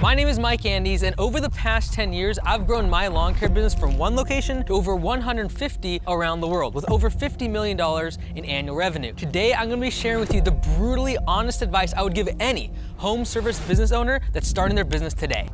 My name is Mike Andes, and over the past 10 years, I've grown my lawn care business from one location to over 150 around the world, with over $50 million in annual revenue. Today, I'm gonna be sharing with you the brutally honest advice I would give any home service business owner that's starting their business today.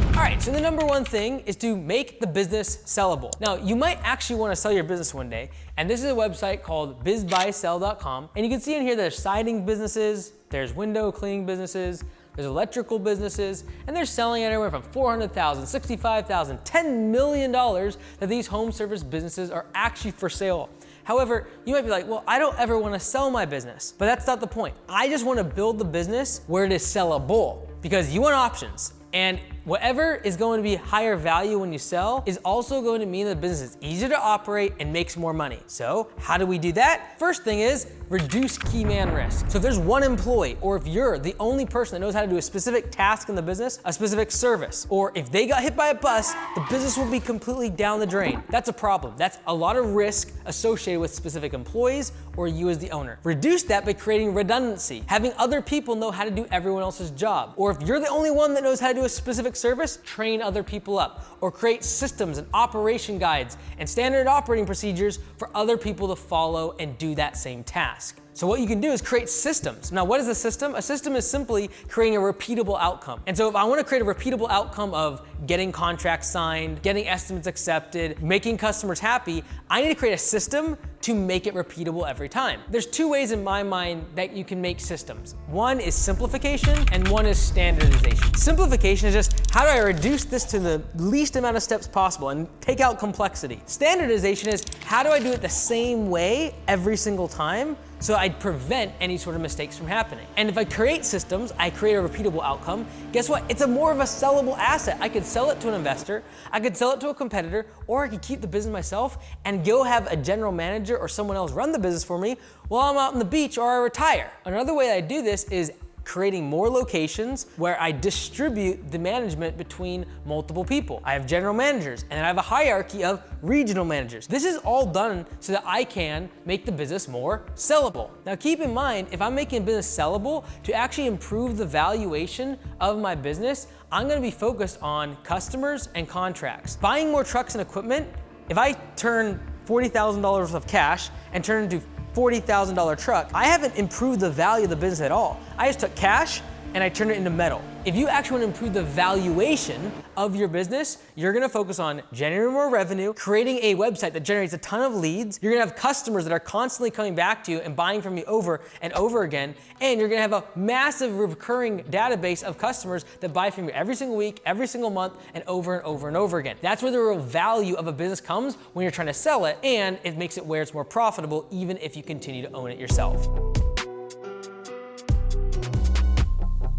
All right, so the number one thing is to make the business sellable. Now, you might actually want to sell your business one day, and this is a website called busienss.com, and you can see in here there's siding businesses, there's window cleaning businesses, there's electrical businesses, and they're selling anywhere from $400,000, $65,000, $10 million that these home service businesses are actually for sale. However, you might be like, well, I don't ever want to sell my business, but that's not the point. I just want to build the business where it is sellable, because you want options. And whatever is going to be higher value when you sell is also going to mean that the business is easier to operate and makes more money. So how do we do that? First thing is reduce key man risk. So if there's one employee, or if you're the only person that knows how to do a specific task in the business, a specific service, or if they got hit by a bus, the business will be completely down the drain. That's a problem. That's a lot of risk associated with specific employees or you as the owner. Reduce that by creating redundancy, having other people know how to do everyone else's job. Or if you're the only one that knows how to do a specific service, train other people up, or create systems and operation guides and standard operating procedures for other people to follow and do that same task. So what you can do is create systems. Now, what is a system? A system is simply creating a repeatable outcome. And so if I want to create a repeatable outcome of getting contracts signed, getting estimates accepted, making customers happy, I need to create a system to make it repeatable every time. There's two ways in my mind that you can make systems. One is simplification and one is standardization. Simplification is just, how do I reduce this to the least amount of steps possible and take out complexity? Standardization is, how do I do it the same way every single time so I'd prevent any sort of mistakes from happening? And if I create systems, I create a repeatable outcome, guess what? It's more of a sellable asset. I could sell it to an investor, I could sell it to a competitor, or I could keep the business myself and go have a general manager or someone else run the business for me while I'm out on the beach or I retire. Another way I do this is creating more locations where I distribute the management between multiple people. I have general managers and I have a hierarchy of regional managers. This is all done so that I can make the business more sellable. Now keep in mind, if I'm making a business sellable, to actually improve the valuation of my business, I'm gonna be focused on customers and contracts. Buying more trucks and equipment, if I turn $40,000 worth of cash and turn it into $40,000 truck, I haven't improved the value of the business at all. I just took cash and I turned it into metal. If you actually want to improve the valuation of your business, you're gonna focus on generating more revenue, creating a website that generates a ton of leads. You're gonna have customers that are constantly coming back to you and buying from you over and over again. And you're gonna have a massive recurring database of customers that buy from you every single week, every single month, and over and over and over again. That's where the real value of a business comes when you're trying to sell it, and it makes it where it's more profitable even if you continue to own it yourself.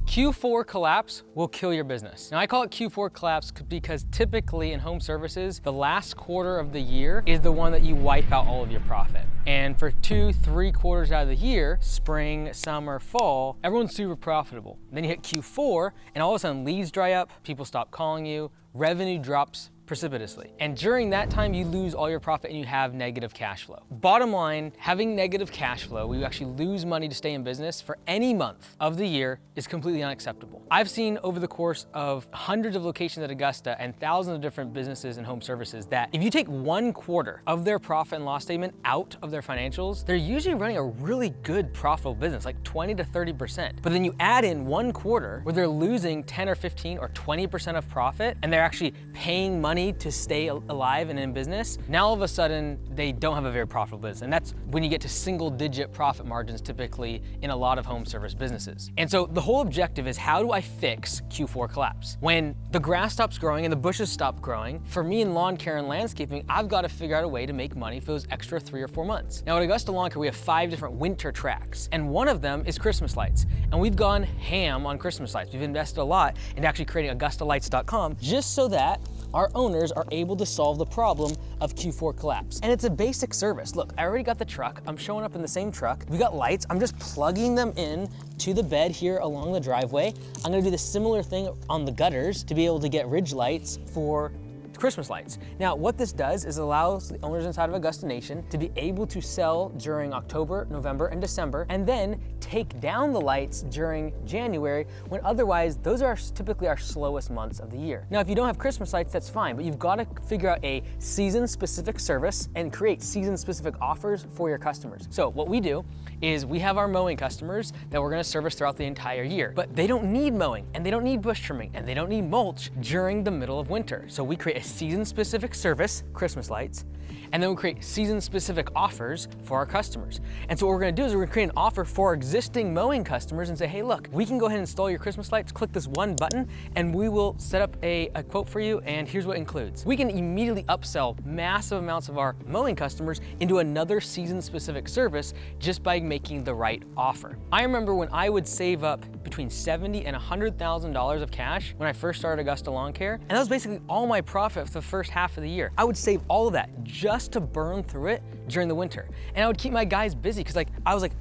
Q4 collapse will kill your business. Now I call it Q4 collapse because typically in home services, the last quarter of the year is the one that you wipe out all of your profit. And for 2-3 quarters out of the year, spring, summer, fall, everyone's super profitable. Then you hit Q4 and all of a sudden leads dry up, people stop calling you, revenue drops precipitously. And during that time, you lose all your profit and you have negative cash flow. Bottom line, having negative cash flow, where you actually lose money to stay in business for any month of the year, is completely unacceptable. I've seen over the course of hundreds of locations at Augusta and thousands of different businesses and home services that if you take 1 quarter of their profit and loss statement out of their financials, they're usually running a really good profitable business, like 20 to 30%. But then you add in 1 quarter where they're losing 10 or 15 or 20% of profit and they're actually paying money to stay alive and in business, now all of a sudden they don't have a very profitable business. And that's when you get to single-digit profit margins typically in a lot of home service businesses. And so the whole objective is, how do I fix Q4 collapse? When the grass stops growing and the bushes stop growing, for me in lawn care and landscaping, I've got to figure out a way to make money for those extra 3 or 4 months. Now at Augusta Lawn Care, we have 5 different winter tracks, and one of them is Christmas lights. And we've gone ham on Christmas lights. We've invested a lot in actually creating AugustaLights.com just so that our owners are able to solve the problem of Q4 collapse. And it's a basic service. Look, I already got the truck. I'm showing up in the same truck. We got lights. I'm just plugging them in to the bed here along the driveway. I'm gonna do the similar thing on the gutters to be able to get ridge lights for Christmas lights. Now, what this does is allows the owners inside of Augusta Nation to be able to sell during October, November, and December, and then take down the lights during January, when otherwise those are typically our slowest months of the year. Now, if you don't have Christmas lights, that's fine, but you've got to figure out a season-specific service and create season-specific offers for your customers. So what we do is we have our mowing customers that we're gonna service throughout the entire year, but they don't need mowing, and they don't need bush trimming, and they don't need mulch during the middle of winter. So we create a season-specific service, Christmas lights, and then we create season-specific offers for our customers. And so what we're gonna do is we're gonna create an offer for our existing mowing customers and say, hey, look, we can go ahead and install your Christmas lights, click this one button, and we will set up a quote for you, and here's what it includes. We can immediately upsell massive amounts of our mowing customers into another season-specific service just by making the right offer. I remember when I would save up between $70,000 and $100,000 of cash when I first started Augusta Lawn Care, and that was basically all my profit for the first half of the year. I would save all of that just to burn through it during the winter. And I would keep my guys busy because I was like,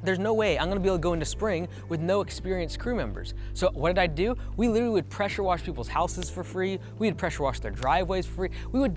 there's no way I'm gonna be able to go into spring with no experienced crew members. So what did I do? We literally would pressure wash people's houses for free. We would pressure wash their driveways for free. We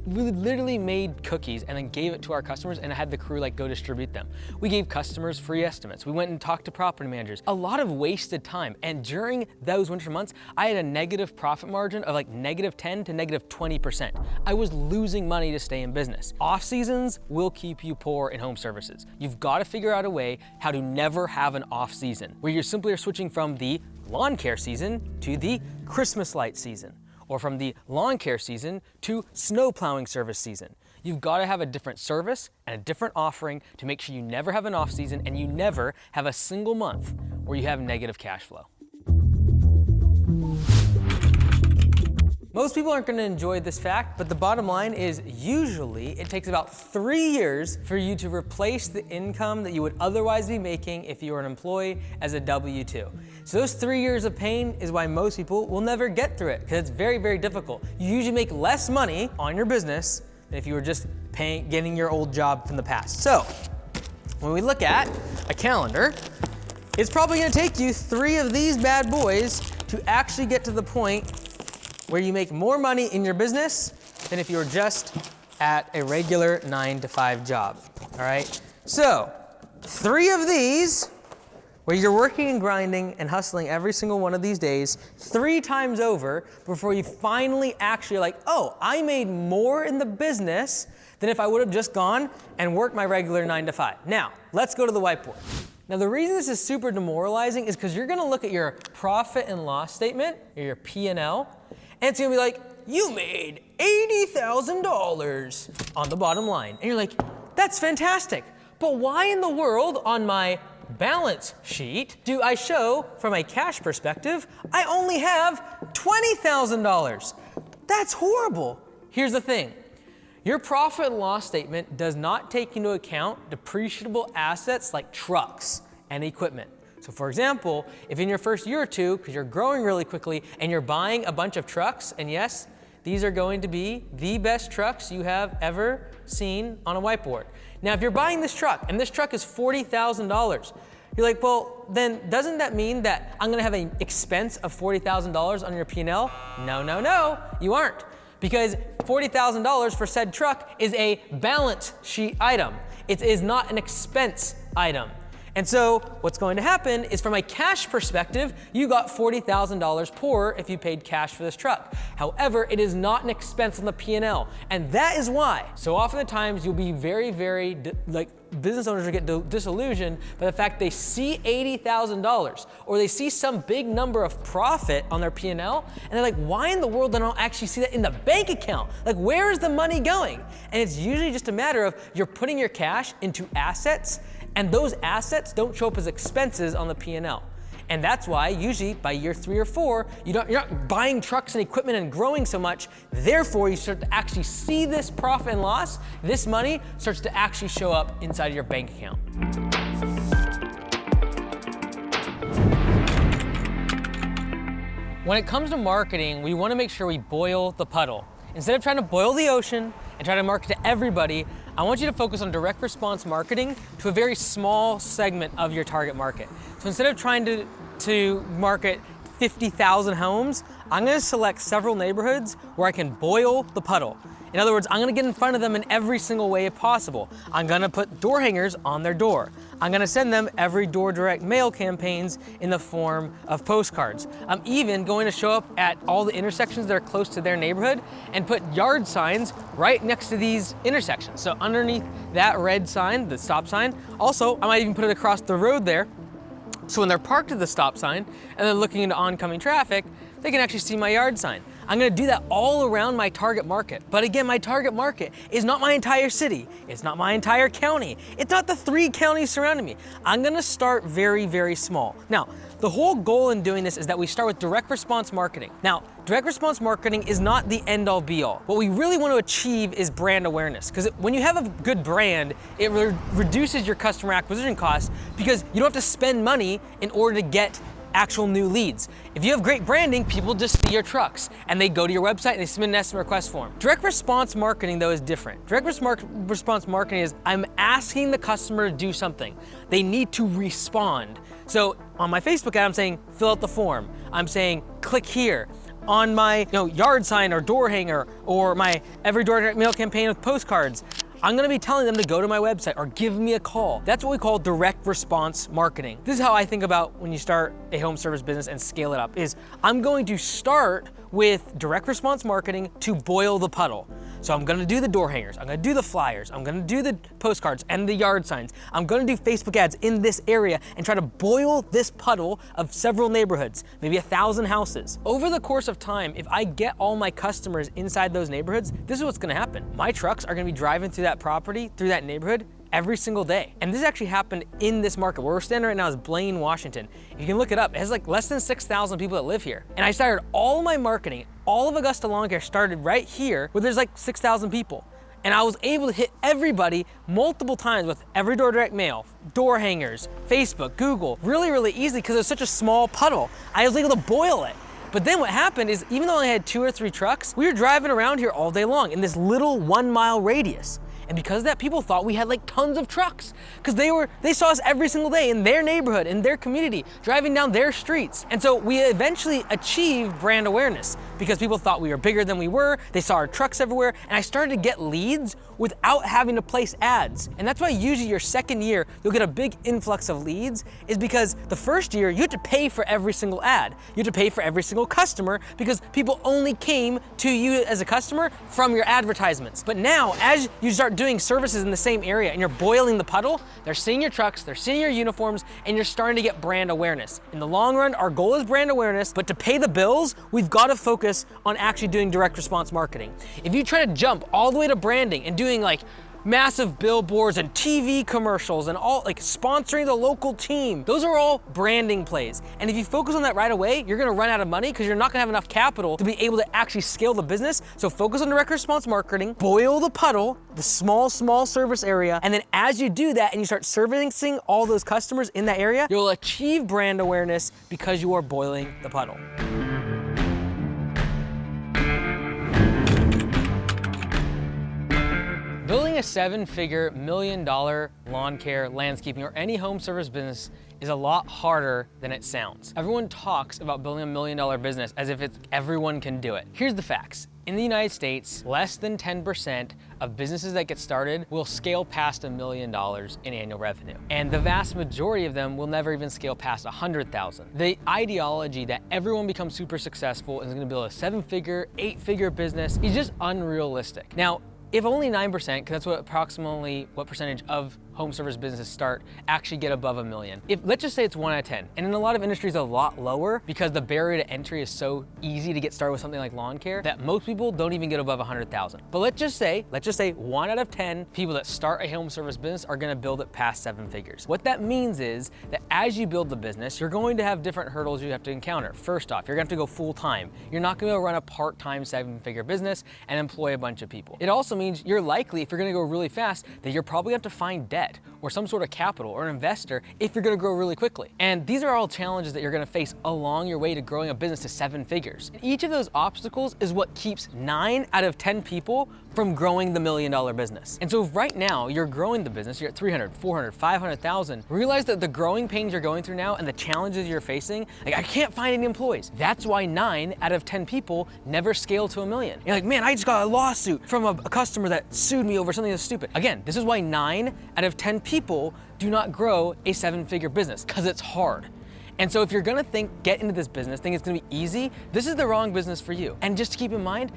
literally made cookies and then gave it to our customers and had the crew go distribute them. We gave customers free estimates. We went and talked to property managers. A lot of wasted time. And during those winter months, I had a negative profit margin of -10 to -20%. I was losing money to stay in business. Off seasons will keep you poor in home services. You've got to figure out a way how to never have an off season where you simply are switching from the lawn care season to the Christmas light season, or from the lawn care season to snow plowing service season. You've got to have a different service and a different offering to make sure you never have an off season and you never have a single month where you have negative cash flow. Most people aren't going to enjoy this fact, but the bottom line is usually it takes about 3 years for you to replace the income that you would otherwise be making if you were an employee as a W-2. So those 3 years of pain is why most people will never get through it, because it's very, very difficult. You usually make less money on your business than if you were just getting your old job from the past. So when we look at a calendar, it's probably going to take you 3 of these bad boys to actually get to the point where you make more money in your business than if you were just at a regular 9-to-5 job, all right? So 3 of these, where you're working and grinding and hustling every single one of these days 3 times over before you finally actually oh, I made more in the business than if I would have just gone and worked my regular 9-to-5. Now, let's go to the whiteboard. Now, the reason this is super demoralizing is because you're gonna look at your profit and loss statement, or your P&L, and it's gonna be you made $80,000 on the bottom line. And you're like, that's fantastic. But why in the world on my balance sheet do I show, from a cash perspective, I only have $20,000? That's horrible. Here's the thing. Your profit and loss statement does not take into account depreciable assets like trucks and equipment. So for example, if in your first year or two, because you're growing really quickly and you're buying a bunch of trucks, and yes, these are going to be the best trucks you have ever seen on a whiteboard. Now, if you're buying this truck and this truck is $40,000, you're like, well, then doesn't that mean that I'm gonna have an expense of $40,000 on your P&L? No, you aren't. Because $40,000 for said truck is a balance sheet item. It is not an expense item. And so what's going to happen is, from a cash perspective, you got $40,000 poorer if you paid cash for this truck. However, it is not an expense on the P&L. And that is why so often at times you'll be very, very, business owners will get disillusioned by the fact they see $80,000 or they see some big number of profit on their P&L, and they're like, why in the world don't I actually see that in the bank account? Where is the money going? And it's usually just a matter of you're putting your cash into assets, and those assets don't show up as expenses on the P&L. And that's why usually by year 3 or 4, you're not buying trucks and equipment and growing so much. Therefore, you start to actually see this profit and loss. This money starts to actually show up inside of your bank account. When it comes to marketing, we want to make sure we boil the puddle. Instead of trying to boil the ocean and try to market to everybody, I want you to focus on direct response marketing to a very small segment of your target market. So instead of trying to market 50,000 homes, I'm gonna select several neighborhoods where I can boil the puddle. In other words, I'm gonna get in front of them in every single way possible. I'm gonna put door hangers on their door. I'm gonna send them every door direct mail campaigns in the form of postcards. I'm even going to show up at all the intersections that are close to their neighborhood and put yard signs right next to these intersections. So underneath that red sign, the stop sign, also I might even put it across the road there. So when they're parked at the stop sign and they're looking into oncoming traffic, they can actually see my yard sign. I'm gonna do that all around my target market. But again, my target market is not my entire city. It's not my entire county. It's not the 3 counties surrounding me. I'm gonna start very, very small. Now, the whole goal in doing this is that we start with direct response marketing. Now, direct response marketing is not the end all be all. What we really want to achieve is brand awareness. Because when you have a good brand, it reduces your customer acquisition costs because you don't have to spend money in order to get actual new leads. If you have great branding, people just see your trucks and they go to your website and they submit an estimate request form. Direct response marketing though is different. Direct response marketing is I'm asking the customer to do something. They need to respond. So on my Facebook ad, I'm saying fill out the form. I'm saying click here. On my yard sign or door hanger or my every door direct mail campaign with postcards, I'm gonna be telling them to go to my website or give me a call. That's what we call direct response marketing. This is how I think about when you start a home service business and scale it up, is I'm going to start with direct response marketing to boil the puddle. So I'm gonna do the door hangers, I'm gonna do the flyers, I'm gonna do the postcards and the yard signs. I'm gonna do Facebook ads in this area and try to boil this puddle of several neighborhoods, maybe 1,000 houses. Over the course of time, if I get all my customers inside those neighborhoods, this is what's gonna happen. My trucks are gonna be driving through that property, through that neighborhood, every single day. And this actually happened in this market. Where we're standing right now is Blaine, Washington. You can look it up. It has like less than 6,000 people that live here. And I started all my marketing, all of Augusta Lawn Care started right here where there's like 6,000 people. And I was able to hit everybody multiple times with every door direct mail, door hangers, Facebook, Google, really, really easily because it was such a small puddle. I was able to boil it. But then what happened is even though I had 2 or 3 trucks, we were driving around here all day long in this little 1-mile radius. And because of that, people thought we had like tons of trucks because they saw us every single day in their neighborhood, in their community, driving down their streets. And so we eventually achieved brand awareness because people thought we were bigger than we were. They saw our trucks everywhere. And I started to get leads without having to place ads. And that's why usually your second year, you'll get a big influx of leads, is because the first year you have to pay for every single ad. You have to pay for every single customer because people only came to you as a customer from your advertisements. But now, as you start doing services in the same area and you're boiling the puddle, they're seeing your trucks, they're seeing your uniforms, and you're starting to get brand awareness. In the long run, our goal is brand awareness, but to pay the bills, we've got to focus on actually doing direct response marketing. If you try to jump all the way to branding and doing like massive billboards and TV commercials and all like sponsoring the local team, those are all branding plays. And if you focus on that right away, you're gonna run out of money because you're not gonna have enough capital to be able to actually scale the business. So focus on direct response marketing, boil the puddle, the small service area, and then as you do that and you start servicing all those customers in that area, you'll achieve brand awareness because you are boiling the puddle. Building a 7-figure, $1 million lawn care, landscaping, or any home service business is a lot harder than it sounds. Everyone talks about building $1 million business as if everyone can do it. Here's the facts. In the United States, less than 10% of businesses that get started will scale past $1 million in annual revenue. And the vast majority of them will never even scale past 100,000. The ideology that everyone becomes super successful and is gonna build a 7-figure, 8-figure business is just unrealistic. Now, if only 9%, because that's what percentage of home service businesses start, actually get above $1 million. Let's just say it's 1 out of 10, and in a lot of industries a lot lower because the barrier to entry is so easy to get started with something like lawn care that most people don't even get above 100,000. But let's just say 1 out of 10 people that start a home service business are gonna build it past 7 figures. What that means is that as you build the business, you're going to have different hurdles you have to encounter. First off, you're gonna have to go full time. You're not gonna run a part-time 7-figure business and employ a bunch of people. It also means you're likely, if you're gonna go really fast, that you're probably gonna have to find debt or some sort of capital or an investor if you're gonna grow really quickly. And these are all challenges that you're gonna face along your way to growing a business to 7 figures. And each of those obstacles is what keeps 9 out of 10 people from growing the $1 million business. And so if right now you're growing the business, you're at 300, 400, 500,000, realize that the growing pains you're going through now and the challenges you're facing, like I can't find any employees. That's why 9 out of 10 people never scale to $1 million. You're like, man, I just got a lawsuit from a customer that sued me over something that's stupid. Again, this is why 9 out of 10 people do not grow a 7-figure business, because it's hard. And so if you're gonna get into this business, think it's gonna be easy, this is the wrong business for you. And just to keep in mind,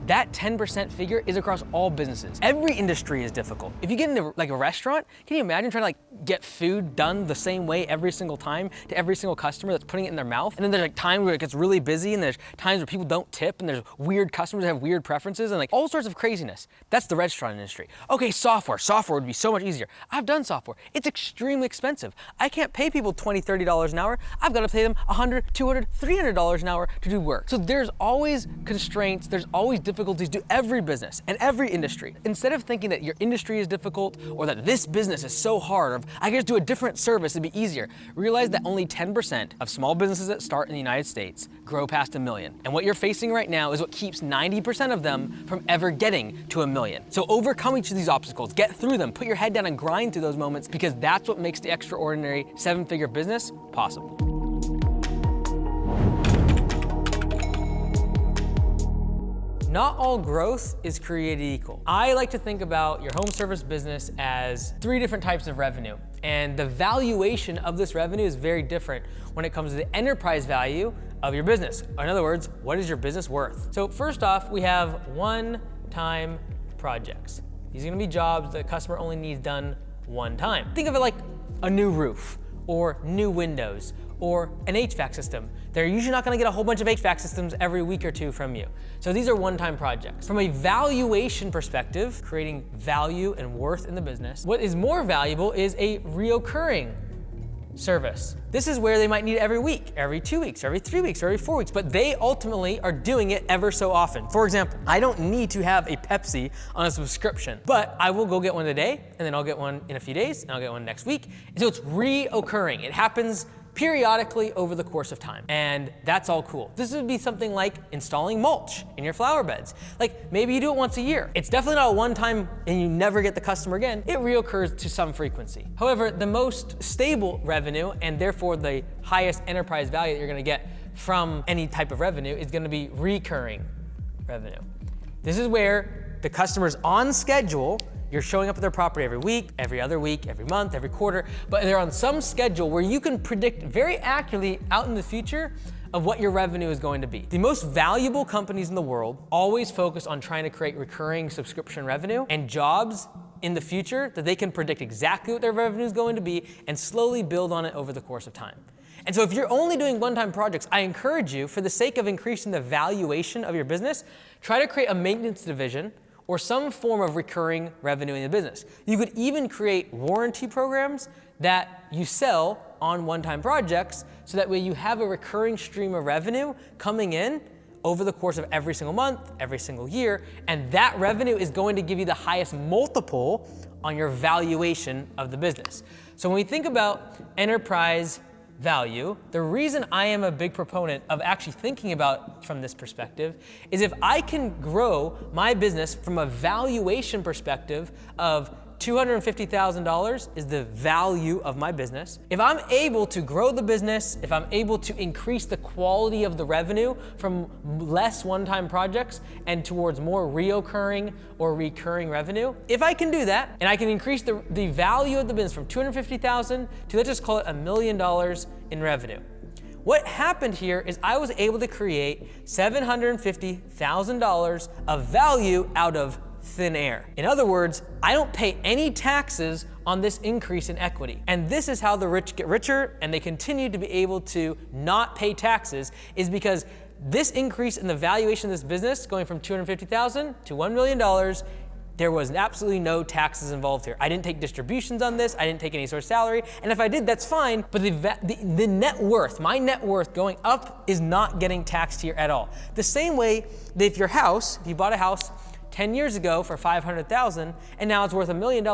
that 10% figure is across all businesses. Every industry is difficult. If you get into like a restaurant, can you imagine trying to like get food done the same way every single time to every single customer that's putting it in their mouth? And then there's like times where it gets really busy and there's times where people don't tip and there's weird customers that have weird preferences and like all sorts of craziness. That's the restaurant industry. Okay, software would be so much easier. I've done software. It's extremely expensive. I can't pay people $20, $30 an hour. I've got to pay them $100, $200, $300 an hour to do work. So there's always constraints, there's always difficulties to every business and every industry. Instead of thinking that your industry is difficult or that this business is so hard, or I can just do a different service, it'd be easier, realize that only 10% of small businesses that start in the United States grow past $1 million. And what you're facing right now is what keeps 90% of them from ever getting to $1 million. So overcome each of these obstacles, get through them, put your head down and grind through those moments, because that's what makes the extraordinary 7-figure business possible. Not all growth is created equal. I like to think about your home service business as 3 different types of revenue. And the valuation of this revenue is very different when it comes to the enterprise value of your business. In other words, what is your business worth? So first off, we have one-time projects. These are gonna be jobs that the customer only needs done one time. Think of it like a new roof or new windows or an HVAC system. They're usually not gonna get a whole bunch of HVAC systems every week or 2 from you. So these are one-time projects. From a valuation perspective, creating value and worth in the business, what is more valuable is a reoccurring service. This is where they might need it every week, every 2 weeks, every 3 weeks, or every 4 weeks, but they ultimately are doing it ever so often. For example, I don't need to have a Pepsi on a subscription, but I will go get one today, and then I'll get one in a few days, and I'll get one next week. And so it's reoccurring. It happens periodically over the course of time. And that's all cool. This would be something like installing mulch in your flower beds. Like maybe you do it once a year. It's definitely not a one-time and you never get the customer again. It reoccurs to some frequency. However, the most stable revenue and therefore the highest enterprise value that you're gonna get from any type of revenue is gonna be recurring revenue. This is where the customer's on schedule. You're showing up at their property every week, every other week, every month, every quarter, but they're on some schedule where you can predict very accurately out in the future of what your revenue is going to be. The most valuable companies in the world always focus on trying to create recurring subscription revenue and jobs in the future that they can predict exactly what their revenue is going to be and slowly build on it over the course of time. And so if you're only doing one-time projects, I encourage you, for the sake of increasing the valuation of your business, try to create a maintenance division or some form of recurring revenue in the business. You could even create warranty programs that you sell on one-time projects, so that way you have a recurring stream of revenue coming in over the course of every single month, every single year, and that revenue is going to give you the highest multiple on your valuation of the business. So when we think about enterprise value, the reason I am a big proponent of actually thinking about from this perspective is if I can grow my business from a valuation perspective of $250,000 is the value of my business. If I'm able to grow the business, if I'm able to increase the quality of the revenue from less one-time projects and towards more reoccurring or recurring revenue, if I can do that and I can increase the value of the business from $250,000 to, let's just call it $1 million in revenue. What happened here is I was able to create $750,000 of value out of thin air. In other words, I don't pay any taxes on this increase in equity. And this is how the rich get richer and they continue to be able to not pay taxes, is because this increase in the valuation of this business going from $250,000 to $1 million, there was absolutely no taxes involved here. I didn't take distributions on this, I didn't take any sort of salary, and if I did, that's fine, but the net worth, my net worth going up is not getting taxed here at all. The same way that if you bought a house 10 years ago for $500,000 and now it's worth $1 million,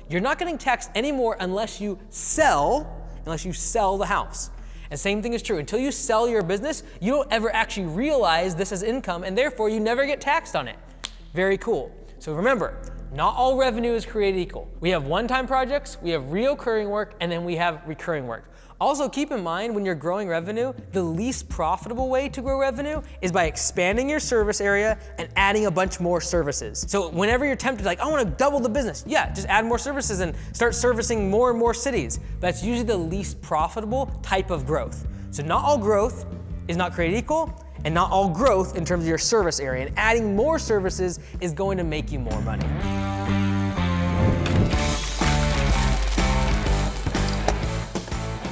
you're not getting taxed anymore unless you sell the house. And same thing is true. Until you sell your business, you don't ever actually realize this as income, and therefore you never get taxed on it. Very cool. So remember, not all revenue is created equal. We have one-time projects, we have reoccurring work, and then we have recurring work. Also, keep in mind when you're growing revenue, the least profitable way to grow revenue is by expanding your service area and adding a bunch more services. So whenever you're tempted, like, I want to double the business, yeah, just add more services and start servicing more and more cities. But that's usually the least profitable type of growth. So not all growth is not created equal, and not all growth in terms of your service area. And adding more services is going to make you more money.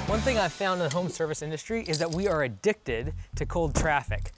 One thing I've found in the home service industry is that we are addicted to cold traffic.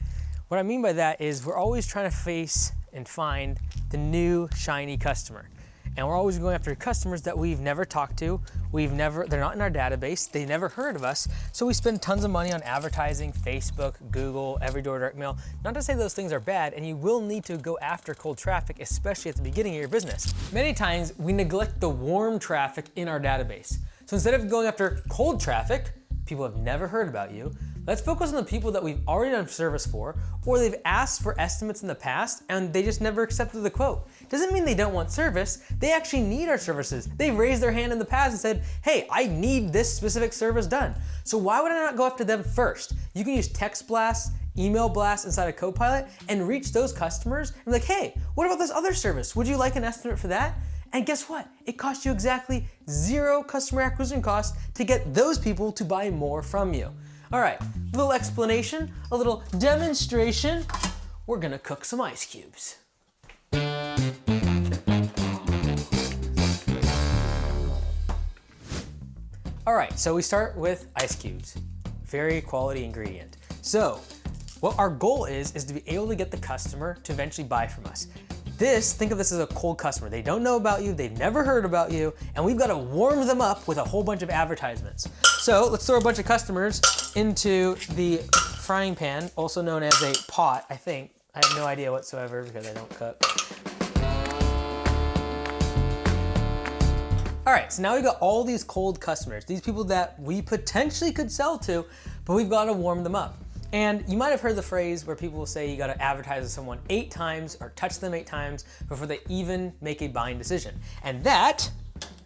What I mean by that is we're always trying to face and find the new shiny customer. And we're always going after customers that we've never talked to, they're not in our database, they never heard of us, so we spend tons of money on advertising, Facebook, Google, every door direct mail. Not to say those things are bad, and you will need to go after cold traffic, especially at the beginning of your business. Many times, we neglect the warm traffic in our database. So instead of going after cold traffic, people have never heard about you, let's focus on the people that we've already done service for, or they've asked for estimates in the past and they just never accepted the quote. Doesn't mean they don't want service, they actually need our services. They've raised their hand in the past and said, hey, I need this specific service done. So why would I not go after them first? You can use text blasts, email blasts inside of Copilot and reach those customers and be like, hey, what about this other service? Would you like an estimate for that? And guess what? It costs you exactly 0 customer acquisition cost to get those people to buy more from you. All right, a little explanation, a little demonstration. We're gonna cook some ice cubes. All right, so we start with ice cubes. Very quality ingredient. So what our goal is to be able to get the customer to eventually buy from us. Think of this as a cold customer. They don't know about you, they've never heard about you, and we've got to warm them up with a whole bunch of advertisements. So let's throw a bunch of customers into the frying pan, also known as a pot, I think. I have no idea whatsoever because I don't cook. All right, so now we've got all these cold customers, these people that we potentially could sell to, but we've got to warm them up. And you might have heard the phrase where people will say you gotta advertise to someone 8 times or touch them 8 times before they even make a buying decision. And that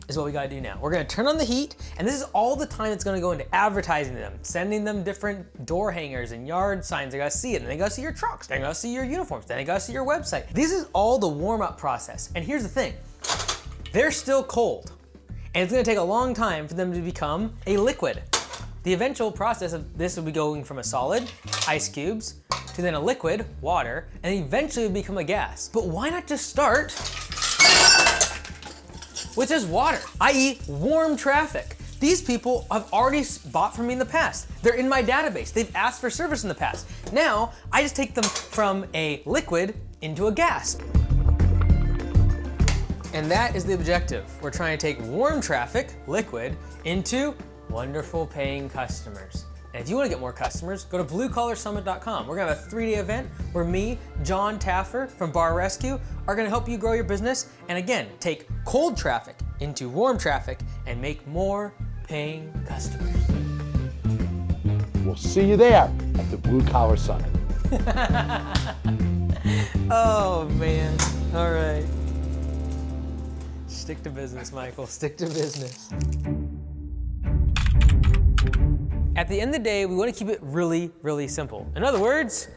is what we gotta do now. We're gonna turn on the heat, and this is all the time that's gonna go into advertising to them, sending them different door hangers and yard signs. They gotta see it, and they gotta see your trucks, they gotta see your uniforms, then they gotta see your website. This is all the warm-up process. And here's the thing, they're still cold, and it's gonna take a long time for them to become a liquid. The eventual process of this will be going from a solid, ice cubes, to then a liquid, water, and eventually it'll become a gas. But why not just start with just water, i.e. warm traffic? These people have already bought from me in the past. They're in my database. They've asked for service in the past. Now, I just take them from a liquid into a gas. And that is the objective. We're trying to take warm traffic, liquid, into wonderful paying customers. And if you want to get more customers, go to bluecollarsummit.com. We're gonna have a 3-day event where me, John Taffer from Bar Rescue, are gonna help you grow your business and again, take cold traffic into warm traffic and make more paying customers. We'll see you there at the Blue Collar Summit. Oh man, all right. Stick to business, Michael, stick to business. At the end of the day, we want to keep it really, really simple. In other words,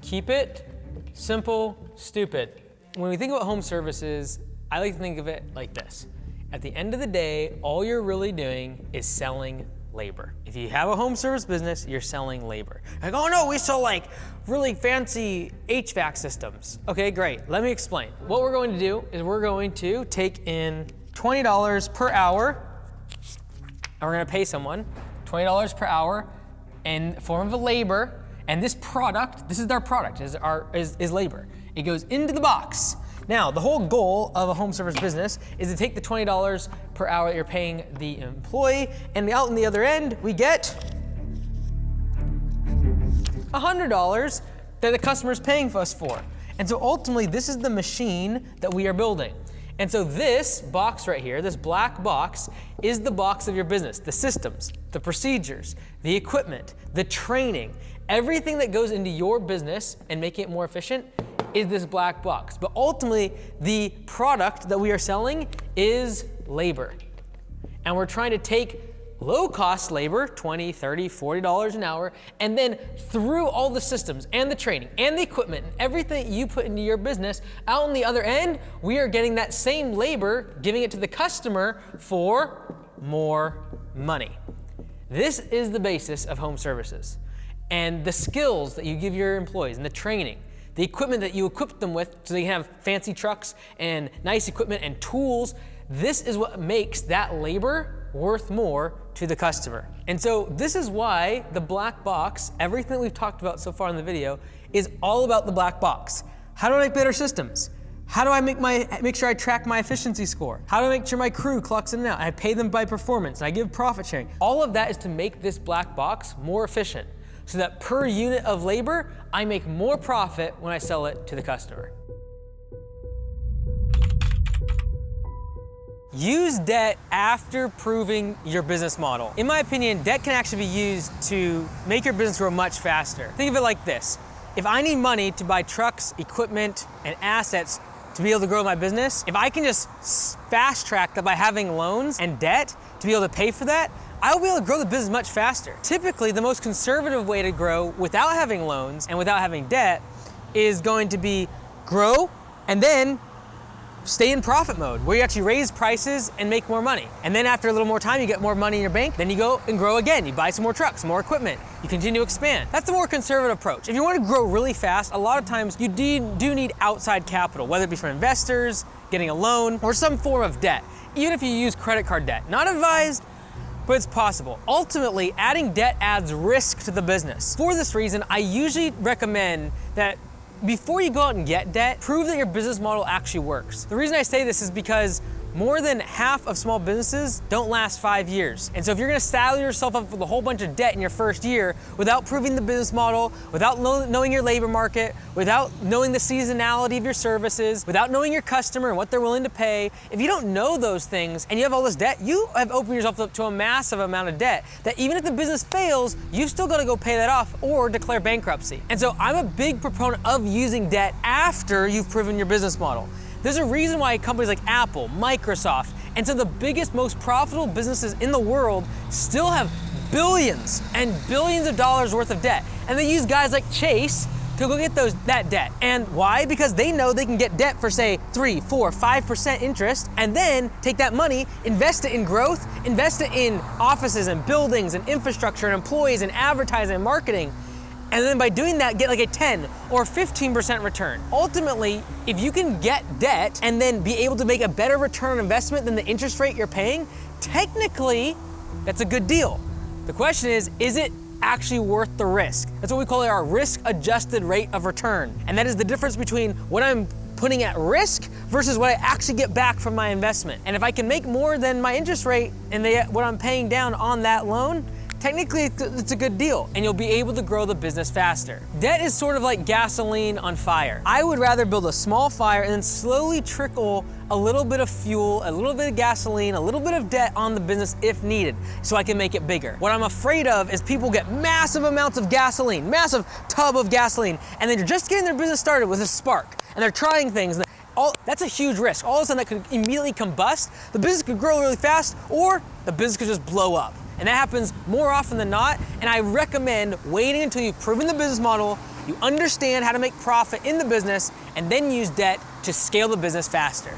keep it simple, stupid. When we think about home services, I like to think of it like this. At the end of the day, all you're really doing is selling labor. If you have a home service business, you're selling labor. Like, oh no, we sell like really fancy HVAC systems. Okay, great, let me explain. What we're going to do is we're going to take in $20 per hour, and we're gonna pay someone $20 per hour in the form of a labor, and this product, this is our product, is labor. It goes into the box. Now, the whole goal of a home service business is to take the $20 per hour that you're paying the employee, and out on the other end, we get $100 that the customer's paying us for. And so ultimately, this is the machine that we are building. And so this box right here, this black box, is the box of your business. The systems, the procedures, the equipment, the training, everything that goes into your business and making it more efficient is this black box. But ultimately, the product that we are selling is labor. And we're trying to take low-cost labor, $20, $30, $40 an hour, and then through all the systems and the training and the equipment and everything you put into your business, out on the other end, we are getting that same labor, giving it to the customer for more money. This is the basis of home services. And the skills that you give your employees and the training, the equipment that you equip them with so they can have fancy trucks and nice equipment and tools, this is what makes that labor worth more to the customer. And so this is why the black box, everything that we've talked about so far in the video, is all about the black box. How do I make better systems? How do I make sure I track my efficiency score? How do I make sure my crew clocks in and out? I pay them by performance, and I give profit sharing. All of that is to make this black box more efficient, so that per unit of labor, I make more profit when I sell it to the customer. Use debt after proving your business model. In my opinion, debt can actually be used to make your business grow much faster. Think of it like this. If I need money to buy trucks, equipment, and assets to be able to grow my business, if I can just fast track that by having loans and debt to be able to pay for that, I will be able to grow the business much faster. Typically, the most conservative way to grow without having loans and without having debt is going to be grow and then stay in profit mode, where you actually raise prices and make more money. And then after a little more time, you get more money in your bank, then you go and grow again. You buy some more trucks, more equipment, you continue to expand. That's the more conservative approach. If you want to grow really fast, a lot of times you do need outside capital, whether it be from investors, getting a loan, or some form of debt. Even if you use credit card debt. Not advised, but it's possible. Ultimately, adding debt adds risk to the business. For this reason, I usually recommend that before you go out and get debt, prove that your business model actually works. The reason I say this is because more than half of small businesses don't last 5 years. And so if you're gonna saddle yourself up with a whole bunch of debt in your first year without proving the business model, without knowing your labor market, without knowing the seasonality of your services, without knowing your customer and what they're willing to pay, if you don't know those things and you have all this debt, you have opened yourself up to a massive amount of debt that even if the business fails, you've still gotta go pay that off or declare bankruptcy. And so I'm a big proponent of using debt after you've proven your business model. There's a reason why companies like Apple, Microsoft, and some of the biggest, most profitable businesses in the world still have billions and billions of dollars worth of debt. And they use guys like Chase to go get that debt. And why? Because they know they can get debt for say 3, 4, 5% interest, and then take that money, invest it in growth, invest it in offices and buildings and infrastructure and employees and advertising and marketing. And then by doing that, get like a 10 or 15% return. Ultimately, if you can get debt and then be able to make a better return on investment than the interest rate you're paying, technically, that's a good deal. The question is it actually worth the risk? That's what we call our risk-adjusted rate of return. And that is the difference between what I'm putting at risk versus what I actually get back from my investment. And if I can make more than my interest rate and what I'm paying down on that loan, technically it's a good deal and you'll be able to grow the business faster. Debt is sort of like gasoline on fire. I would rather build a small fire and then slowly trickle a little bit of fuel, a little bit of gasoline, a little bit of debt on the business if needed so I can make it bigger. What I'm afraid of is people get massive amounts of gasoline, massive tub of gasoline, and then they're just getting their business started with a spark and they're trying things. That's a huge risk. All of a sudden that could immediately combust. The business could grow really fast or the business could just blow up. And that happens more often than not, and I recommend waiting until you've proven the business model, you understand how to make profit in the business, and then use debt to scale the business faster.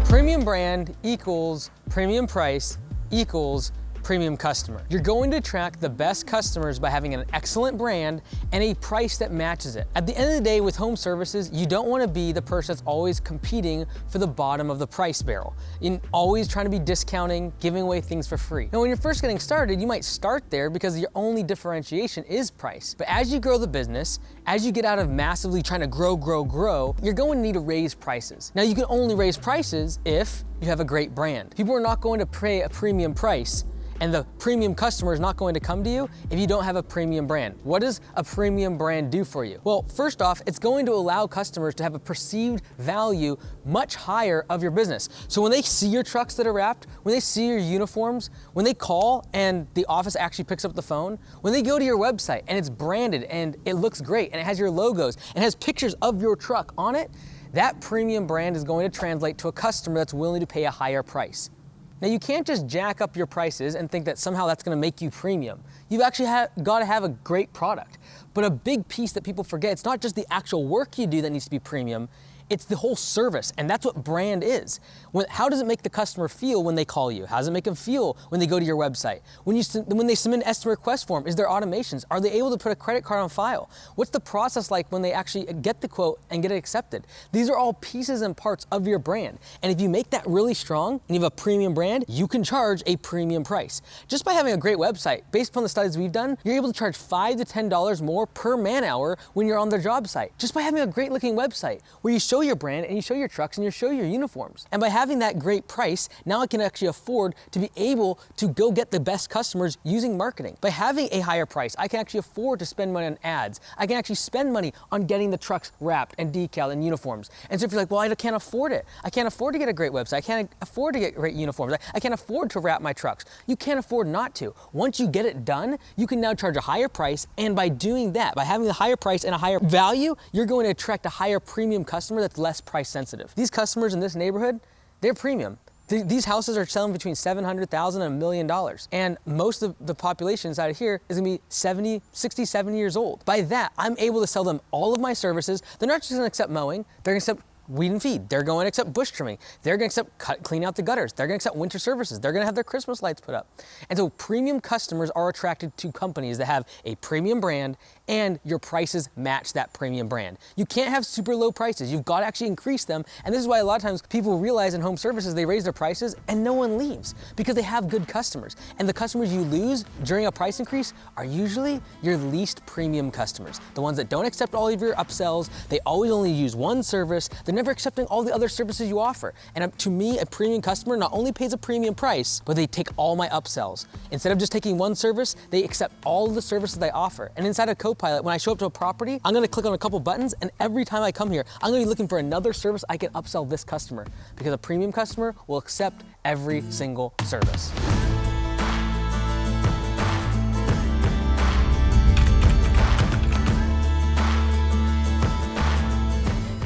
Premium brand equals premium price equals premium customer. You're going to attract the best customers by having an excellent brand and a price that matches it. At the end of the day with home services, you don't want to be the person that's always competing for the bottom of the price barrel, in always trying to be discounting, giving away things for free. Now when you're first getting started, you might start there because your only differentiation is price. But as you grow the business, as you get out of massively trying to grow, you're going to need to raise prices. Now you can only raise prices if you have a great brand. People are not going to pay a premium price And the premium customer is not going to come to you if you don't have a premium brand. What does a premium brand do for you? Well, first off, it's going to allow customers to have a perceived value much higher of your business. So when they see your trucks that are wrapped, when they see your uniforms, when they call and the office actually picks up the phone, when they go to your website and it's branded and it looks great and it has your logos and has pictures of your truck on it, that premium brand is going to translate to a customer that's willing to pay a higher price. Now, you can't just jack up your prices and think that somehow that's gonna make you premium. You've actually gotta have a great product. But a big piece that people forget, it's not just the actual work you do that needs to be premium, it's the whole service, and that's what brand is. How does it make the customer feel when they call you? How does it make them feel when they go to your website? When they submit an estimate request form, is there automations? Are they able to put a credit card on file? What's the process like when they actually get the quote and get it accepted? These are all pieces and parts of your brand. And if you make that really strong and you have a premium brand, you can charge a premium price. Just by having a great website, based upon the studies we've done, you're able to charge $5 to $10 more per man hour when you're on their job site. Just by having a great looking website where you show your brand and you show your trucks and you show your uniforms. And by having that great price, now I can actually afford to be able to go get the best customers using marketing. By having a higher price, I can actually afford to spend money on ads. I can actually spend money on getting the trucks wrapped and decaled and uniforms. And so if you're like, well, I can't afford it. I can't afford to get a great website. I can't afford to get great uniforms. I can't afford to wrap my trucks. You can't afford not to. Once you get it done, you can now charge a higher price. And by doing that, by having a higher price and a higher value, you're going to attract a higher premium customer that's less price sensitive. These customers in this neighborhood, they're premium. These houses are selling between $700,000 and $1 million. And most of the population inside of here is gonna be 60, 70 years old. By that, I'm able to sell them all of my services. They're not just gonna accept mowing, they're gonna accept weed and feed. They're going to accept bush trimming. They're going to accept clean out the gutters. They're going to accept winter services. They're going to have their Christmas lights put up. And so premium customers are attracted to companies that have a premium brand and your prices match that premium brand. You can't have super low prices. You've got to actually increase them. And this is why a lot of times people realize in home services, they raise their prices and no one leaves because they have good customers. And the customers you lose during a price increase are usually your least premium customers. The ones that don't accept all of your upsells. They always only use one service. They're never accepting all the other services you offer. And to me, a premium customer not only pays a premium price, but they take all my upsells. Instead of just taking one service, they accept all of the services I offer. And inside of Copilot, when I show up to a property, I'm gonna click on a couple buttons, and every time I come here, I'm gonna be looking for another service I can upsell this customer, because a premium customer will accept every single service.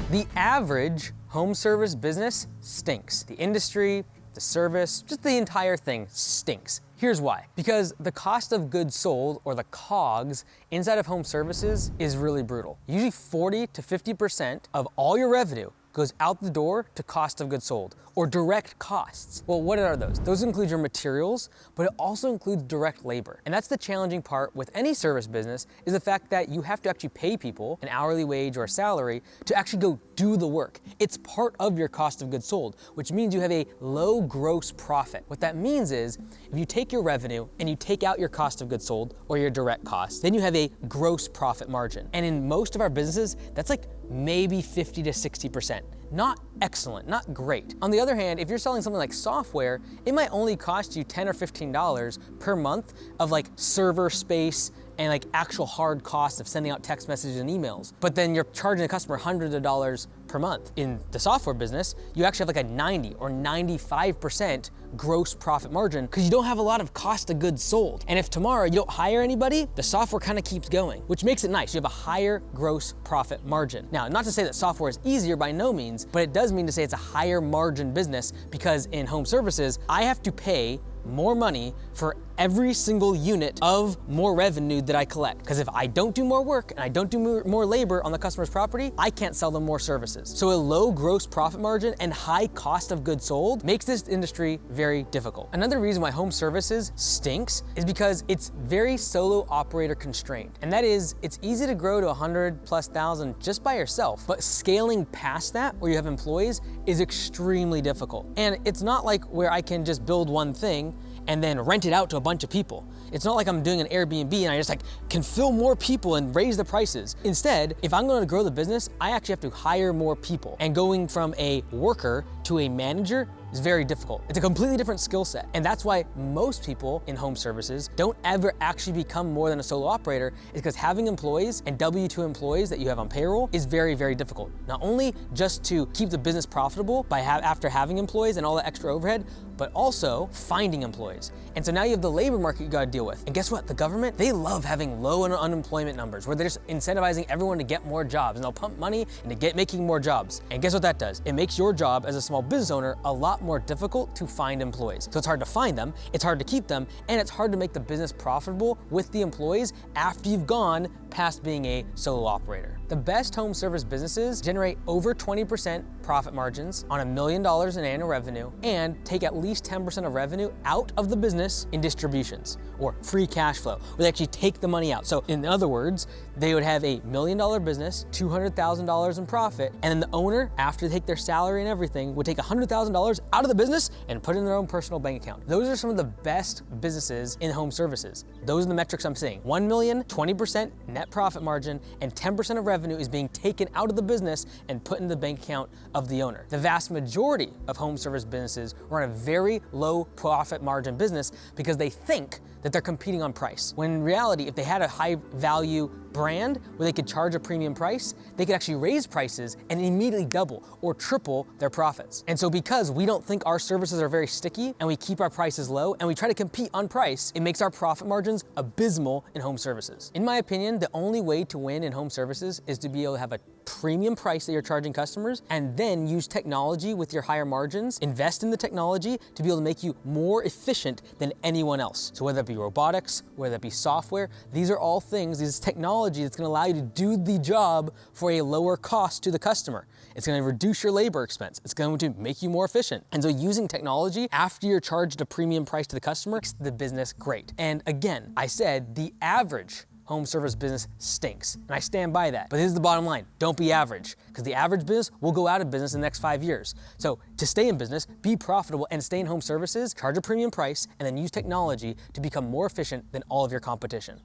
The average home service business stinks. The industry, the service, just the entire thing stinks. Here's why. Because the cost of goods sold, or the COGS, inside of home services is really brutal. Usually 40 to 50% of all your revenue goes out the door to cost of goods sold, or direct costs. Well, what are those? Those include your materials, but it also includes direct labor. And that's the challenging part with any service business, is the fact that you have to actually pay people an hourly wage or a salary to actually go do the work. It's part of your cost of goods sold, which means you have a low gross profit. What that means is, if you take your revenue and you take out your cost of goods sold or your direct costs, then you have a gross profit margin. And in most of our businesses, that's like maybe 50 to 60%. Not excellent, not great. On the other hand, if you're selling something like software, it might only cost you $10 or $15 per month of like server space and like actual hard costs of sending out text messages and emails. But then you're charging the customer hundreds of dollars per month. In the software business, you actually have like a 90 or 95% gross profit margin because you don't have a lot of cost of goods sold. And if tomorrow you don't hire anybody, the software kind of keeps going, which makes it nice. You have a higher gross profit margin. Now, not to say that software is easier by no means, but it does mean to say it's a higher margin business, because in home services, I have to pay more money for every single unit of more revenue that I collect. Because if I don't do more work and I don't do more labor on the customer's property, I can't sell them more services. So a low gross profit margin and high cost of goods sold makes this industry very difficult. Another reason why home services stinks is because it's very solo operator constrained. And that is, it's easy to grow to 100,000+ just by yourself, but scaling past that, where you have employees, is extremely difficult. And it's not like where I can just build one thing and then rent it out to a bunch of people. It's not like I'm doing an Airbnb and I just like can fill more people and raise the prices. Instead, if I'm gonna grow the business, I actually have to hire more people. And going from a worker to a manager is very difficult. It's a completely different skill set. And that's why most people in home services don't ever actually become more than a solo operator, is because having employees and W-2 employees that you have on payroll is very, very difficult. Not only just to keep the business profitable by after having employees and all the extra overhead, but also finding employees. And so now you have the labor market you gotta deal with. And guess what? The government, they love having low unemployment numbers where they're just incentivizing everyone to get more jobs, and they'll pump money into making more jobs. And guess what that does? It makes your job as a small business owner a lot more difficult to find employees. So it's hard to find them, it's hard to keep them, and it's hard to make the business profitable with the employees after you've gone past being a solo operator. The best home service businesses generate over 20% profit margins on $1 million in annual revenue and take at least 10% of revenue out of the business in distributions or free cash flow, where they actually take the money out. So in other words, they would have a $1 million business, $200,000 in profit, and then the owner, after they take their salary and everything, would take $100,000 out of the business and put it in their own personal bank account. Those are some of the best businesses in home services. Those are the metrics I'm seeing. 1 million, 20% net profit margin, and 10% of revenue is being taken out of the business and put in the bank account of the owner. The vast majority of home service businesses run a very low profit margin business because they think that they're competing on price. When in reality, if they had a high value brand where they could charge a premium price, they could actually raise prices and immediately double or triple their profits. And so because we don't think our services are very sticky and we keep our prices low and we try to compete on price, it makes our profit margins abysmal in home services. In my opinion, the only way to win in home services is to be able to have a premium price that you're charging customers, and then use technology with your higher margins, invest in the technology to be able to make you more efficient than anyone else. So whether it be robotics, whether it be software, these are all things, this is technology that's gonna allow you to do the job for a lower cost to the customer. It's gonna reduce your labor expense. It's going to make you more efficient. And so using technology after you're charged a premium price to the customer makes the business great. And again, I said the average home service business stinks, and I stand by that. But this is the bottom line: don't be average, because the average business will go out of business in the next 5 years. So to stay in business, be profitable, and stay in home services, charge a premium price, and then use technology to become more efficient than all of your competition.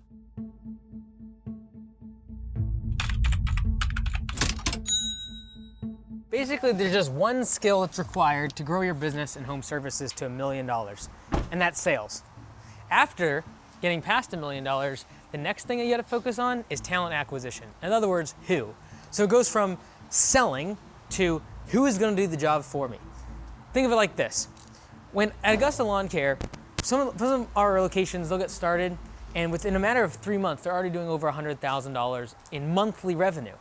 Basically, there's just one skill that's required to grow your business in home services to $1 million, and that's sales. After getting past $1 million, the next thing that you gotta focus on is talent acquisition. In other words, who. So it goes from selling to who is gonna do the job for me. Think of it like this. When at Augusta Lawn Care, some of our locations, they'll get started, and within a matter of 3 months, they're already doing over $100,000 in monthly revenue.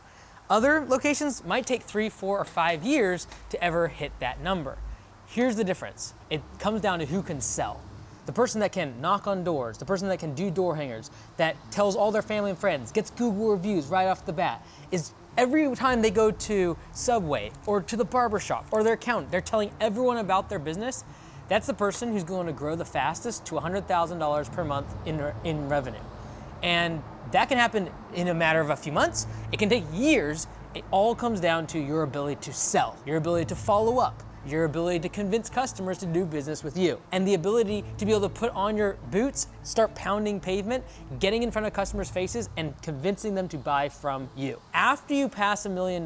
Other locations might take 3, 4, or 5 years to ever hit that number. Here's the difference. It comes down to who can sell. The person that can knock on doors, the person that can do door hangers, that tells all their family and friends, gets Google reviews right off the bat, is every time they go to Subway or to the barbershop or their accountant, they're telling everyone about their business. That's the person who's going to grow the fastest to $100,000 per month in revenue. And that can happen in a matter of a few months. It can take years. It all comes down to your ability to sell, your ability to follow up, your ability to convince customers to do business with you, and the ability to be able to put on your boots, start pounding pavement, getting in front of customers' faces, and convincing them to buy from you. After you pass $1 million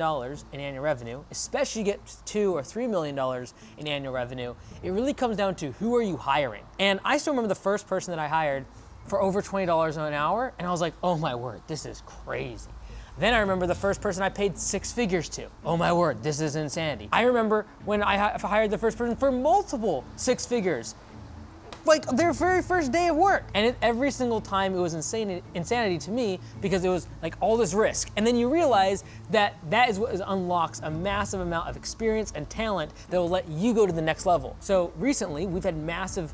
in annual revenue, especially get $2 or $3 million in annual revenue, it really comes down to who are you hiring. And I still remember the first person that I hired for over $20 an hour, and I was like, oh my word, this is crazy. Then I remember the first person I paid 6 figures to. Oh my word, this is insanity. I remember when I hired the first person for multiple 6 figures, like their very first day of work. And every single time it was insanity to me, because it was like all this risk. And then you realize that is what unlocks a massive amount of experience and talent that will let you go to the next level. So recently, we've had massive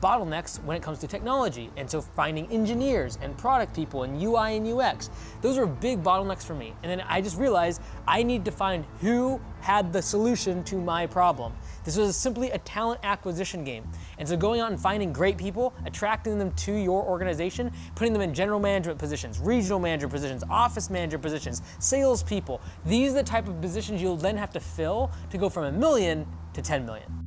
bottlenecks when it comes to technology. And so finding engineers and product people and UI and UX, those were big bottlenecks for me. And then I just realized I need to find who had the solution to my problem. This was simply a talent acquisition game. And so going out and finding great people, attracting them to your organization, putting them in general management positions, regional manager positions, office manager positions, sales people. These are the type of positions you'll then have to fill to go from $1 million to 10 million.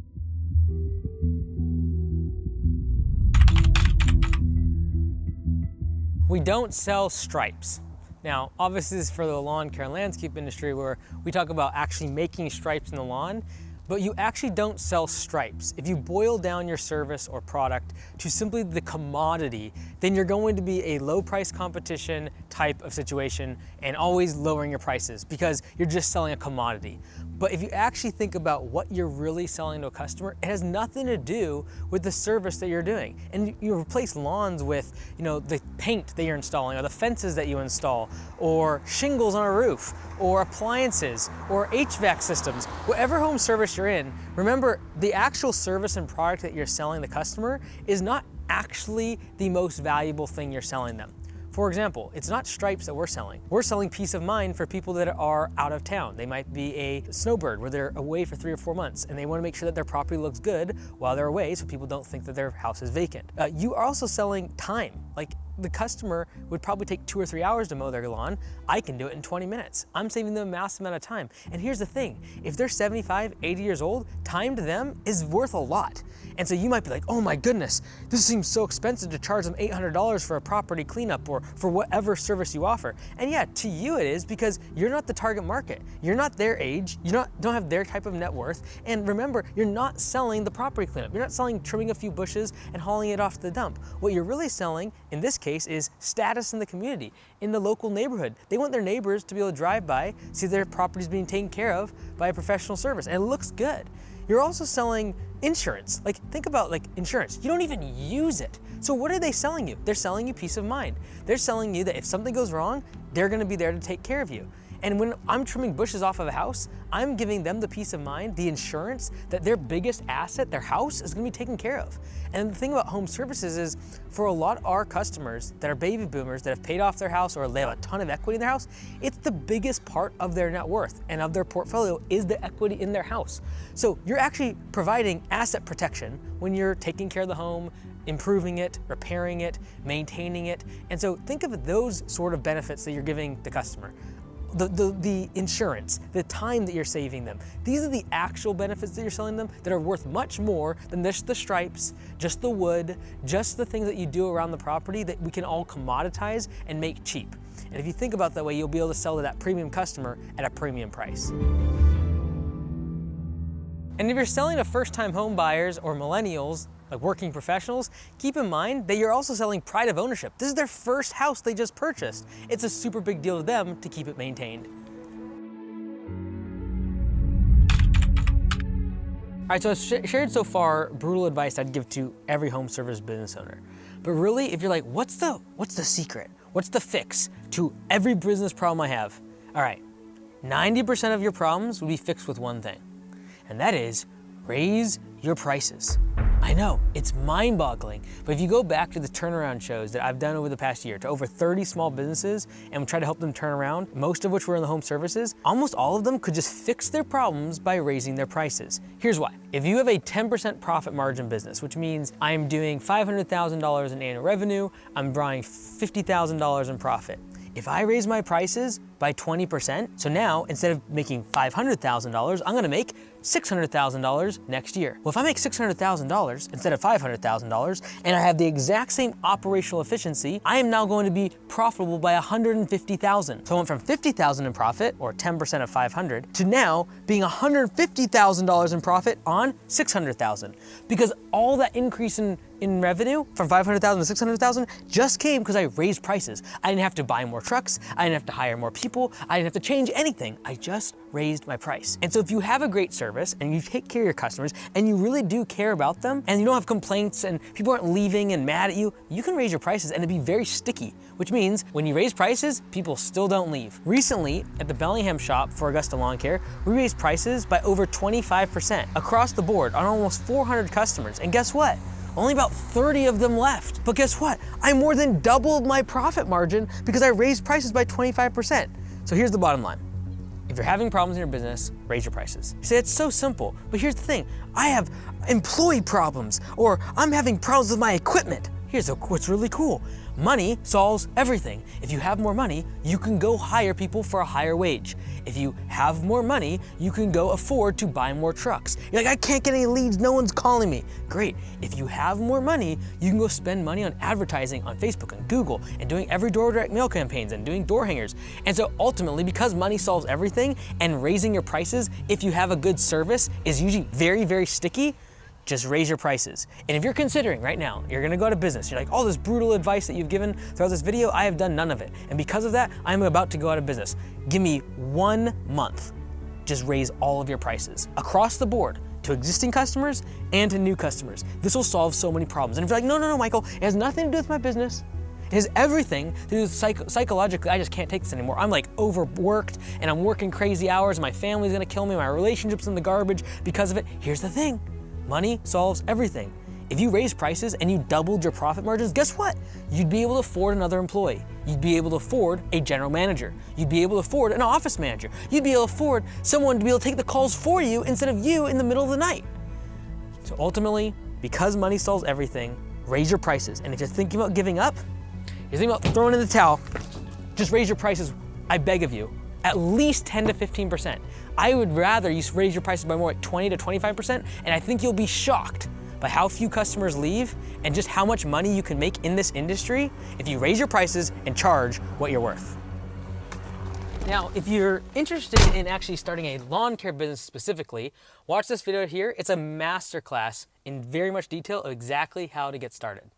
We don't sell stripes. Now, obviously this is for the lawn care and landscape industry, where we talk about actually making stripes in the lawn, But you actually don't sell stripes. If you boil down your service or product to simply the commodity, then you're going to be a low price competition type of situation and always lowering your prices because you're just selling a commodity. But if you actually think about what you're really selling to a customer, it has nothing to do with the service that you're doing. And you replace lawns with, the paint that you're installing, or the fences that you install, or shingles on a roof, or appliances, or HVAC systems. Whatever home service you're in, remember the actual service and product that you're selling the customer is not actually the most valuable thing you're selling them. For example, it's not stripes that we're selling. We're selling peace of mind for people that are out of town. They might be a snowbird where they're away for 3 or 4 months and they want to make sure that their property looks good while they're away so people don't think that their house is vacant. You are also selling time. Like the customer would probably take 2 or 3 hours to mow their lawn. I can do it in 20 minutes. I'm saving them a massive amount of time. And here's the thing, if they're 75, 80 years old, time to them is worth a lot. And so you might be like, oh my goodness, this seems so expensive to charge them $800 for a property cleanup or for whatever service you offer. And yeah, to you it is because you're not the target market. You're not their age, don't have their type of net worth. And remember, you're not selling the property cleanup. You're not selling trimming a few bushes and hauling it off to the dump. What you're really selling, in this case, is status in the community, in the local neighborhood. They want their neighbors to be able to drive by, see their property's being taken care of by a professional service, and it looks good. You're also selling insurance. Like, think about insurance. You don't even use it. So what are they selling you? They're selling you peace of mind. They're selling you that if something goes wrong, they're gonna be there to take care of you. And when I'm trimming bushes off of a house, I'm giving them the peace of mind, the insurance that their biggest asset, their house, is gonna be taken care of. And the thing about home services is, for a lot of our customers that are baby boomers that have paid off their house or they have a ton of equity in their house, it's the biggest part of their net worth and of their portfolio is the equity in their house. So you're actually providing asset protection when you're taking care of the home, improving it, repairing it, maintaining it. And so think of those sort of benefits that you're giving the customer. The insurance, the time that you're saving them. These are the actual benefits that you're selling them that are worth much more than just the stripes, just the wood, just the things that you do around the property that we can all commoditize and make cheap. And if you think about it that way, you'll be able to sell to that premium customer at a premium price. And if you're selling to first-time home buyers or millennials, like working professionals, keep in mind that you're also selling pride of ownership. This is their first house they just purchased. It's a super big deal to them to keep it maintained. All right, so I've shared so far brutal advice I'd give to every home service business owner. But really, if you're like, what's the secret? What's the fix to every business problem I have? All right, 90% of your problems will be fixed with one thing, and that is raise your prices. I know, it's mind-boggling, but if you go back to the turnaround shows that I've done over the past year to over 30 small businesses and try to help them turn around, most of which were in the home services, almost all of them could just fix their problems by raising their prices. Here's why. If you have a 10% profit margin business, which means I'm doing $500,000 in annual revenue, I'm drawing $50,000 in profit. If I raise my prices by 20%, so now instead of making $500,000, I'm gonna make $600,000 next year. Well, if I make $600,000 instead of $500,000 and I have the exact same operational efficiency, I am now going to be profitable by $150,000. So I went from $50,000 in profit, or 10% of 500, to now being $150,000 in profit on $600,000. Because all that increase in revenue from $500,000 to $600,000 just came because I raised prices. I didn't have to buy more trucks, I didn't have to hire more people, I didn't have to change anything. I just raised my price. And so if you have a great service and you take care of your customers and you really do care about them and you don't have complaints and people aren't leaving and mad at you, you can raise your prices and it'd be very sticky, which means when you raise prices, people still don't leave. Recently, at the Bellingham shop for Augusta Lawn Care, we raised prices by over 25% across the board on almost 400 customers. And guess what? Only about 30 of them left. But guess what? I more than doubled my profit margin because I raised prices by 25%. So here's the bottom line. If you're having problems in your business, raise your prices. You say it's so simple, but here's the thing. I have employee problems, or I'm having problems with my equipment. Here's what's really cool. Money solves everything. If you have more money, you can go hire people for a higher wage. If you have more money, you can go afford to buy more trucks. You're like, I can't get any leads, no one's calling me. Great. If you have more money, you can go spend money on advertising on Facebook and Google and doing every door direct mail campaigns and doing door hangers. And so ultimately, because money solves everything and raising your prices, if you have a good service, is usually very, very sticky. Just raise your prices. And if you're considering right now, you're gonna go out of business, you're like, all this brutal advice that you've given throughout this video, I have done none of it. And because of that, I'm about to go out of business. Give me 1 month. Just raise all of your prices across the board to existing customers and to new customers. This will solve so many problems. And if you're like, no, Michael, it has nothing to do with my business. It has everything to do with psychologically, I just can't take this anymore. I'm like overworked and I'm working crazy hours. My family's gonna kill me. My relationship's in the garbage because of it. Here's the thing. Money solves everything. If you raise prices and you doubled your profit margins, guess what? You'd be able to afford another employee. You'd be able to afford a general manager. You'd be able to afford an office manager. You'd be able to afford someone to be able to take the calls for you instead of you in the middle of the night. So ultimately, because money solves everything, raise your prices. And if you're thinking about giving up, you're thinking about throwing in the towel, just raise your prices, I beg of you, at least 10 to 15%. I would rather you raise your prices by more like 20 to 25%, and I think you'll be shocked by how few customers leave and just how much money you can make in this industry if you raise your prices and charge what you're worth. Now, if you're interested in actually starting a lawn care business specifically, watch this video here. It's a masterclass in very much detail of exactly how to get started.